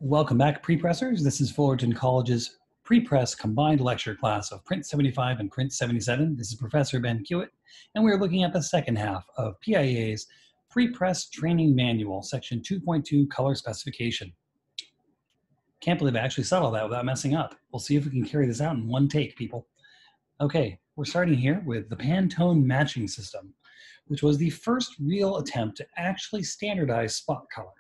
Welcome back, pre-pressers. This is Fullerton College's pre-press combined lecture class of Print 75 and Print 77. This is Professor Ben Hewitt, and we're looking at the second half of PIA's Pre-Press Training Manual, Section 2.2, Color Specification. Can't believe I actually said all that without messing up. We'll see if we can carry this out in one take, people. Okay, we're starting here with the Pantone matching system, which was the first real attempt to actually standardize spot color.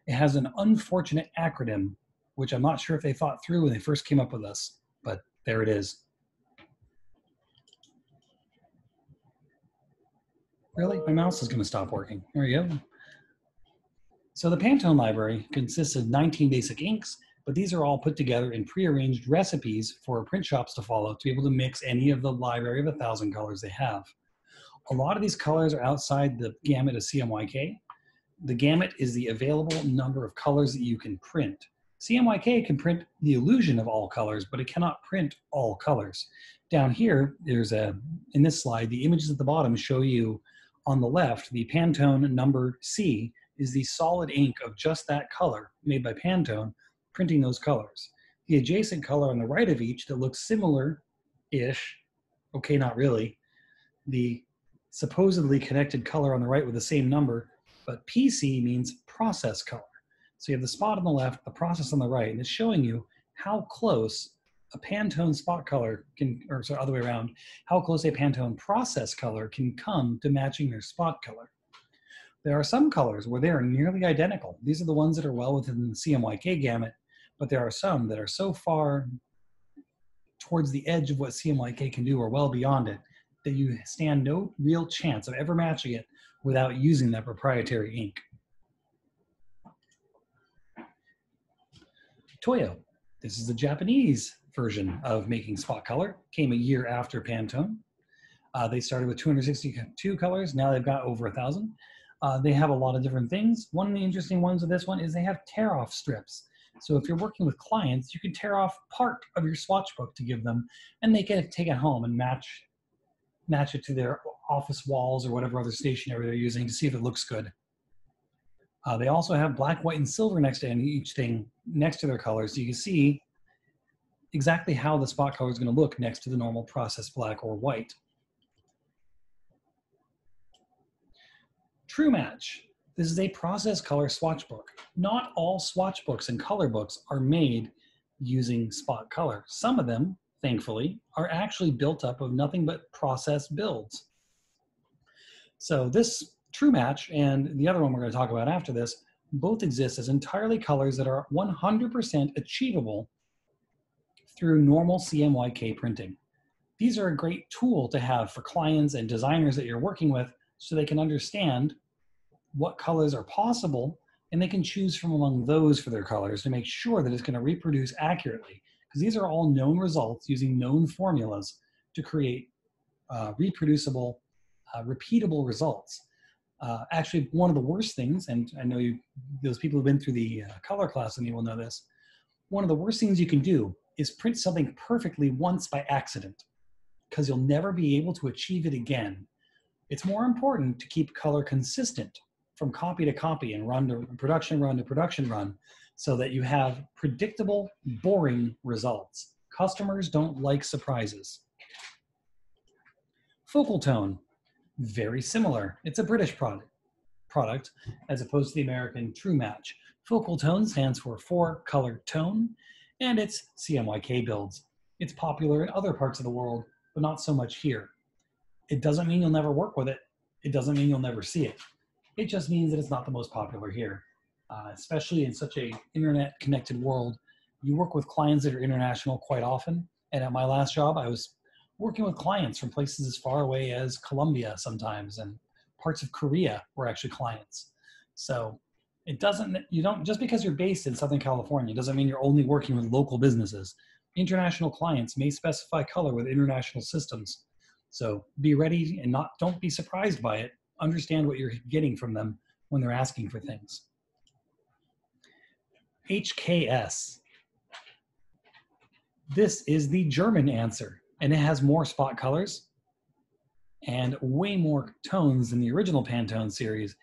It has an unfortunate acronym, which I'm not sure if they thought through when they first came up with this, but there it is. Really? My mouse is going to stop working. There we go. So the Pantone library consists of 19 basic inks, but these are all put together in prearranged recipes for print shops to follow to be able to mix any of the library of 1,000 colors they have. A lot of these colors are outside the gamut of CMYK. The gamut is the available number of colors that you can print. CMYK can print the illusion of all colors, but it cannot print all colors. Down here, in this slide, the images at the bottom show you on the left, the Pantone number C is the solid ink of just that color made by Pantone, printing those colors. The adjacent color on the right of each that looks similar-ish, okay, not really, the supposedly connected color on the right with the same number, but PC means process color. So you have the spot on the left, the process on the right, and it's showing you how close a Pantone spot color can, or sorry, other way around, how close a Pantone process color can come to matching their spot color. There are some colors where they are nearly identical. These are the ones that are well within the CMYK gamut, but there are some that are so far towards the edge of what CMYK can do or well beyond it that you stand no real chance of ever matching it without using that proprietary ink. Toyo. This is the Japanese version of making spot color. Came a year after Pantone. They started with 262 colors. Now they've got over 1,000. They have a lot of different things. One of the interesting ones of this one is they have tear-off strips. So if you're working with clients, you can tear off part of your swatch book to give them, and they can take it home and match it to their office walls or whatever other stationery they're using to see if it looks good. They also have black, white, and silver next to each thing next to their colors, so you can see exactly how the spot color is going to look next to the normal process black or white. True Match. This is a process color swatch book. Not all swatch books and color books are made using spot color. Some of them, thankfully, are actually built up of nothing but process builds. So this True Match and the other one we're going to talk about after this both exist as entirely colors that are 100% achievable through normal CMYK printing. These are a great tool to have for clients and designers that you're working with so they can understand what colors are possible and they can choose from among those for their colors to make sure that it's going to reproduce accurately, because these are all known results using known formulas to create reproducible, repeatable results. Actually, one of the worst things, and I know those people who've been through the color class and you will know this, one of the worst things you can do is print something perfectly once by accident, because you'll never be able to achieve it again. It's more important to keep color consistent from copy to copy and run to production run to production run so that you have predictable, boring results. Customers don't like surprises. Focoltone, very similar. It's a British product as opposed to the American True Match. Focoltone stands for 4-color tone, and it's CMYK builds. It's popular in other parts of the world, but not so much here. It doesn't mean you'll never work with it. It doesn't mean you'll never see it. It just means that it's not the most popular here, especially in such a internet-connected world. You work with clients that are international quite often, and at my last job, I was working with clients from places as far away as Colombia sometimes, and parts of Korea were actually clients. So just because you're based in Southern California doesn't mean you're only working with local businesses. International clients may specify color with international systems. So be ready and don't be surprised by it. Understand what you're getting from them when they're asking for things. HKS. This is the German answer, and it has more spot colors and way more tones than the original Pantone series.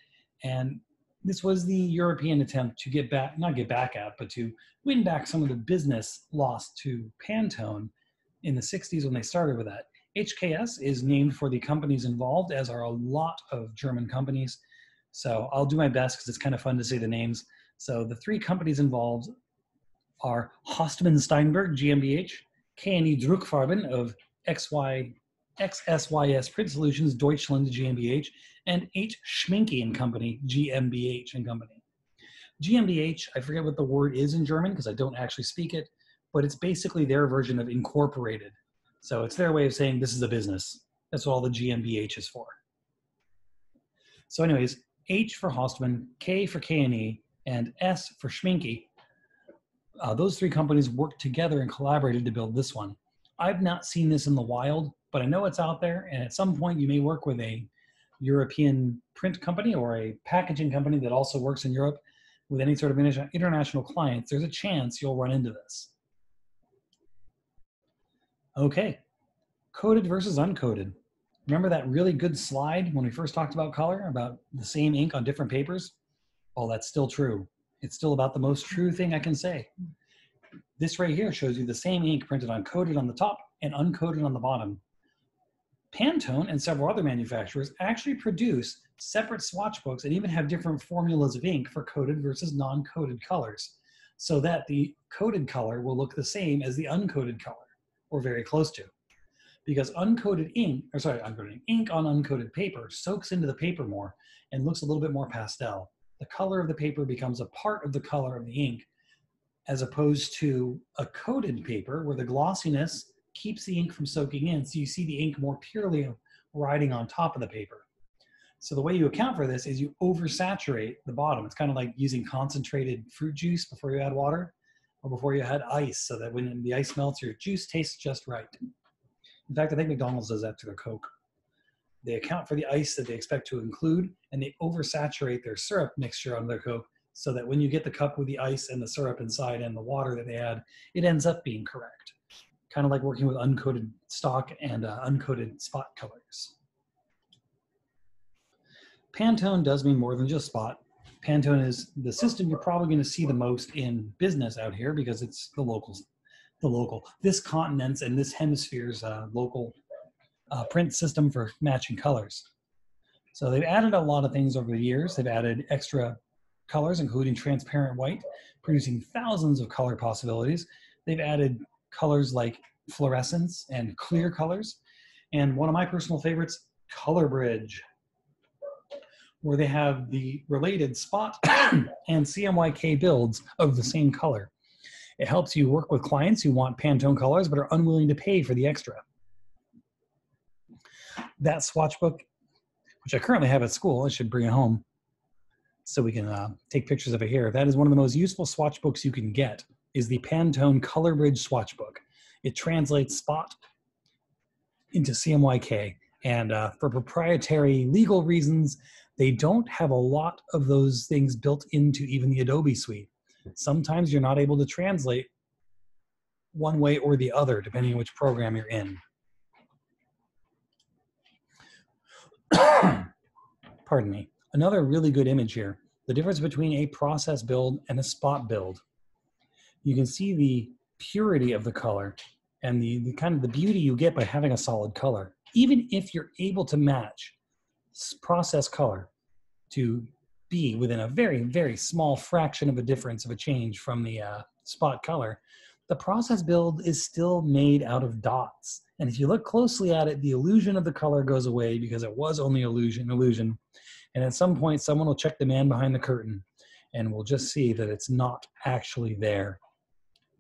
And This was the European attempt to get back, not get back at, but to win back some of the business lost to Pantone in the 60s when they started with that. HKS is named for the companies involved, as are a lot of German companies. So I'll do my best because it's kind of fun to say the names. So the three companies involved are Hostmann Steinberg GmbH, K&E Druckfarben of XSYS Print Solutions Deutschland GmbH, and H. Schminke and Company GmbH and Company. GmbH, I forget what the word is in German because I don't actually speak it, but it's basically their version of incorporated. So it's their way of saying this is a business. That's what all the GmbH is for. So anyways, H for Hostmann, K for K&E, and S for Schminke. Those three companies worked together and collaborated to build this one. I've not seen this in the wild, but I know it's out there, and at some point you may work with a European print company or a packaging company that also works in Europe with any sort of international clients. There's a chance you'll run into this. Okay, coated versus uncoated. Remember that really good slide when we first talked about color, about the same ink on different papers? Well, that's still true. It's still about the most true thing I can say. This right here shows you the same ink printed on coated on the top and uncoated on the bottom. Pantone and several other manufacturers actually produce separate swatch books and even have different formulas of ink for coated versus non-coated colors, so that the coated color will look the same as the uncoated color, or very close to. Because uncoated ink, or sorry, uncoated ink on uncoated paper soaks into the paper more and looks a little bit more pastel. The color of the paper becomes a part of the color of the ink, as opposed to a coated paper where the glossiness keeps the ink from soaking in, so you see the ink more purely riding on top of the paper. So the way you account for this is you oversaturate the bottom. It's kind of like using concentrated fruit juice before you add water or before you add ice, so that when the ice melts, your juice tastes just right. In fact, I think McDonald's does that to their Coke. They account for the ice that they expect to include, and they oversaturate their syrup mixture on their Coke, so that when you get the cup with the ice and the syrup inside and the water that they add, it ends up being correct. Kind of like working with uncoated stock and uncoated spot colors. Pantone does mean more than just spot. Pantone is the system you're probably going to see the most in business out here because it's this continent's and this hemisphere's local print system for matching colors. So they've added a lot of things over the years. They've added extra colors, including transparent white, producing thousands of color possibilities. They've added colors like fluorescence and clear colors. And one of my personal favorites, Color Bridge, where they have the related spot and CMYK builds of the same color. It helps you work with clients who want Pantone colors but are unwilling to pay for the extra. That swatch book, which I currently have at school, I should bring it home so we can take pictures of it here. That is one of the most useful swatch books you can get, is the Pantone Color Bridge swatch book. It translates spot into CMYK, and for proprietary legal reasons, they don't have a lot of those things built into even the Adobe suite. Sometimes you're not able to translate one way or the other, depending on which program you're in. Pardon me. Another really good image here, the difference between a process build and a spot build. You can see the purity of the color and the kind of the beauty you get by having a solid color. Even if you're able to match process color to be within a very, very small fraction of a difference of a change from the spot color, the process build is still made out of dots. And if you look closely at it, the illusion of the color goes away because it was only illusion. And at some point, someone will check the man behind the curtain and we'll just see that it's not actually there.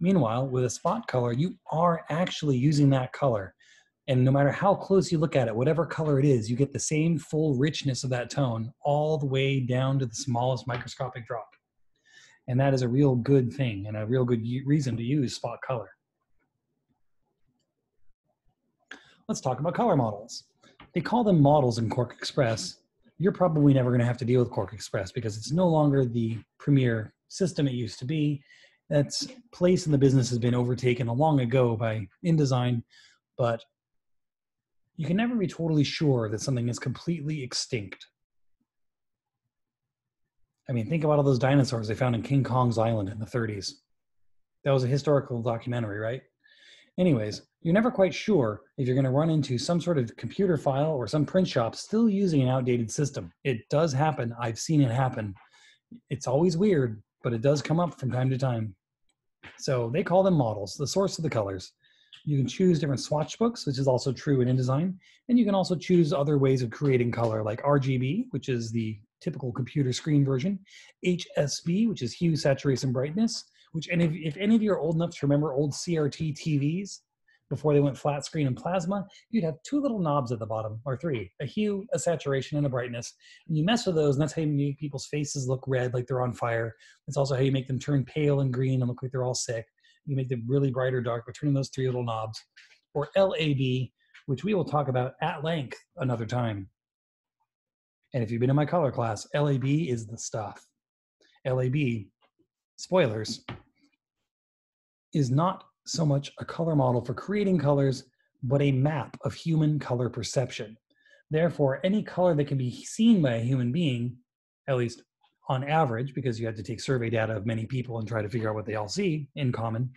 Meanwhile, with a spot color, you are actually using that color. And no matter how close you look at it, whatever color it is, you get the same full richness of that tone all the way down to the smallest microscopic drop. And that is a real good thing and a real good reason to use spot color. Let's talk about color models. They call them models in Cork Express. You're probably never going to have to deal with Cork Express because it's no longer the premier system it used to be. That's place in the business has been overtaken long ago by InDesign, but you can never be totally sure that something is completely extinct. I mean, think about all those dinosaurs they found in King Kong's Island in the 30s. That was a historical documentary, right? Anyways, you're never quite sure if you're going to run into some sort of computer file or some print shop still using an outdated system. It does happen. I've seen it happen. It's always weird, but it does come up from time to time. So they call them models, the source of the colors. You can choose different swatch books, which is also true in InDesign. And you can also choose other ways of creating color like RGB, which is the typical computer screen version, HSB, which is hue, saturation, brightness, which if any of you are old enough to remember old CRT TVs, before they went flat screen and plasma, you'd have two little knobs at the bottom, or three, a hue, a saturation, and a brightness. And you mess with those, and that's how you make people's faces look red, like they're on fire. It's also how you make them turn pale and green and look like they're all sick. You make them really bright or dark by turning those three little knobs. Or LAB, which we will talk about at length another time. And if you've been in my color class, LAB is the stuff. LAB, spoilers, is not so much a color model for creating colors, but a map of human color perception. Therefore, any color that can be seen by a human being, at least on average, because you have to take survey data of many people and try to figure out what they all see in common,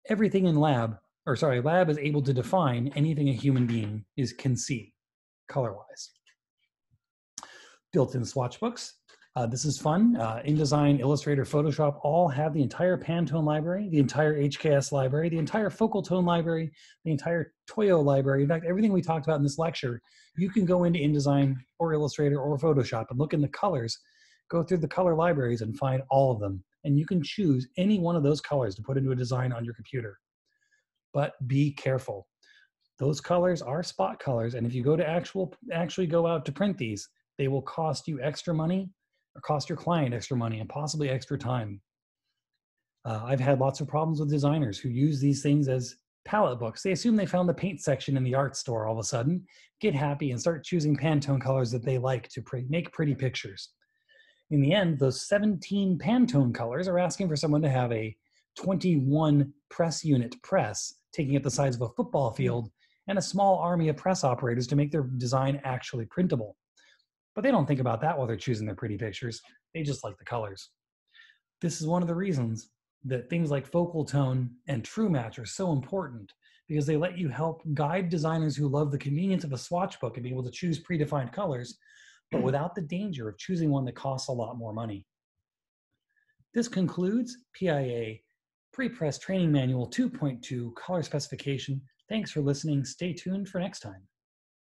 everything in lab is able to define anything a human being can see color-wise. Built-in swatch books. This is fun. InDesign, Illustrator, Photoshop all have the entire Pantone library, the entire HKS library, the entire Focoltone library, the entire Toyo library. In fact, everything we talked about in this lecture, you can go into InDesign or Illustrator or Photoshop and look in the colors, go through the color libraries and find all of them. And you can choose any one of those colors to put into a design on your computer. But be careful. Those colors are spot colors. And if you go to actually go out to print these, they will cost you extra money, or cost your client extra money and possibly extra time. I've had lots of problems with designers who use these things as palette books. They assume they found the paint section in the art store all of a sudden, get happy and start choosing Pantone colors that they like to make pretty pictures. In the end, those 17 Pantone colors are asking for someone to have a 21 press unit press, taking up the size of a football field, and a small army of press operators to make their design actually printable. But they don't think about that while they're choosing their pretty pictures. They just like the colors. This is one of the reasons that things like Focoltone and True Match are so important, because they let you help guide designers who love the convenience of a swatch book and be able to choose predefined colors, but without the danger of choosing one that costs a lot more money. This concludes PIA Pre-Press Training Manual 2.2 Color Specification. Thanks for listening. Stay tuned for next time.